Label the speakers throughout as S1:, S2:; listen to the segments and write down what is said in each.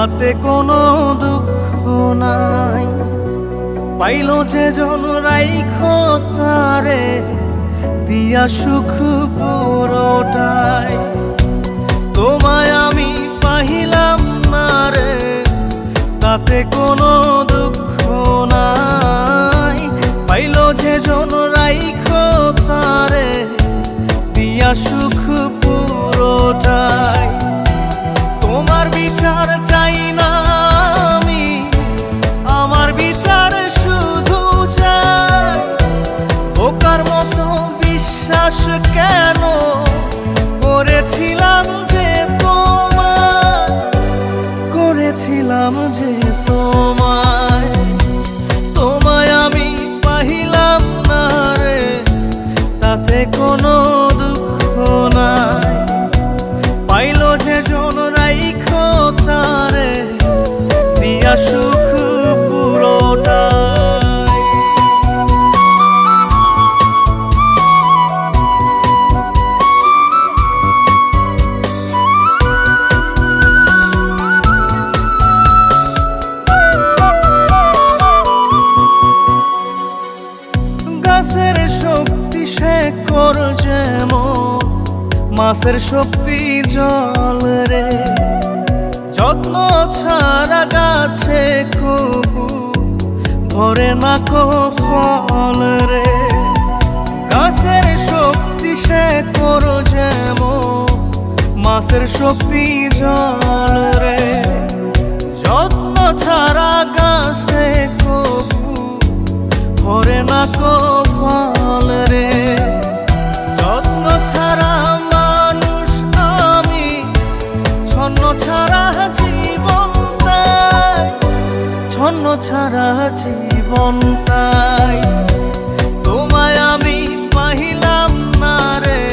S1: তাতে কোনো দুঃখ নাই। পাইল যে জন রাইখো তারে দিয়া সুখ পুরোটাই। তোমায় আমি পাইলাম না রে, তাতে কোনো দুঃখ নাই। পাইল যে জন রাইখো তারে দিয়া সুখ পুরোটাই। তোমার বিচার চাই না আমি, আমার বিচার শুধু চাই। বোকার মতো বিশ্বাস কেন করেছিলাম যে তোমায়, করেছিলাম যে তোমায়। তোমায় আমি পাইলাম না রে, তাতে কোনো দুঃখ নাই। পাইল যে জন রাইখো তারে দিয়া সুখ পুরোটাই। গাছের শক্তি শেকড় যেমন, মাছের শক্তি জল রে। যত্ন ছাড়া গাছে কবু ধরে না কো ফল রে। গাছের শক্তি শেকড় যেমন, মাছের শক্তি জল রে। যত্ন ছাড়া গাছে কবু ধরে না কো ফল রে। যত্ন ছাড়া মানুষ আমি, ছন্ন ছাড়া জীবন তাই, ছন্ন ছাড়া জীবন তাই। তোমায় আমি পাইলাম না রে,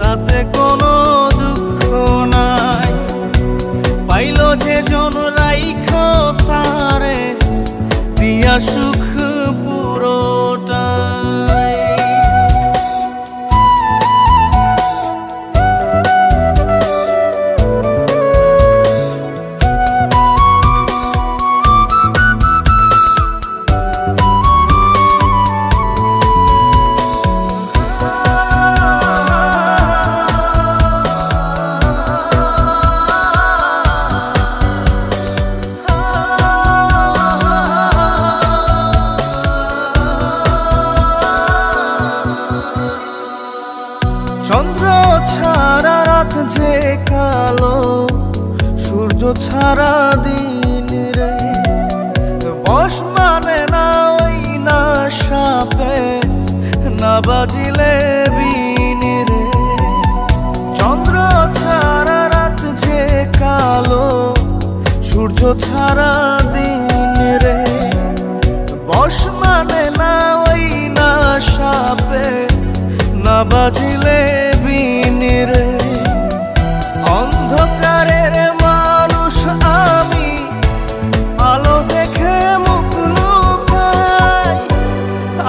S1: তাতে কোনো দুঃখ নাই। পাইল যে জন রাইখো তারে দিয়া সুখ পুরোটাই। চন্দ্র ছাড়া রাত যে কালো, সূর্য ছাড়া দিন রে। বশ মানে না ওই না সাপে, না বাজিলে বিন রে। চন্দ্র ছাড়া রাত যে কালো, সূর্য ছাড়া দিন রে। বশ মানে না ওই না সাপে, না বাজিলে বিন রে। অন্ধকারের মানুষ আমি, আলো দেখে মুখ লুকাই,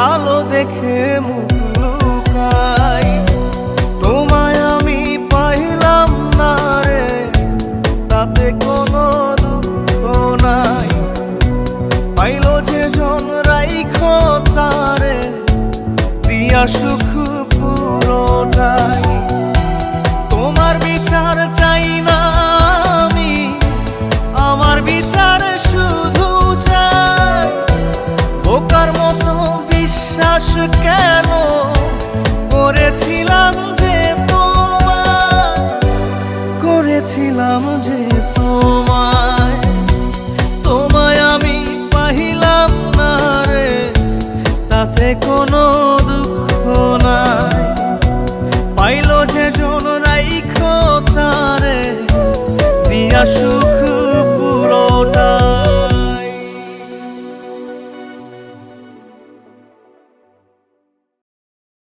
S1: আলো দেখে মুখ লুকাই। তোমায় আমি পাইলাম না রে, তাতে কোনো দুঃখ নাই। পাইল যে জন রাইখো তারে দিয়া সুখ পুরোটাই।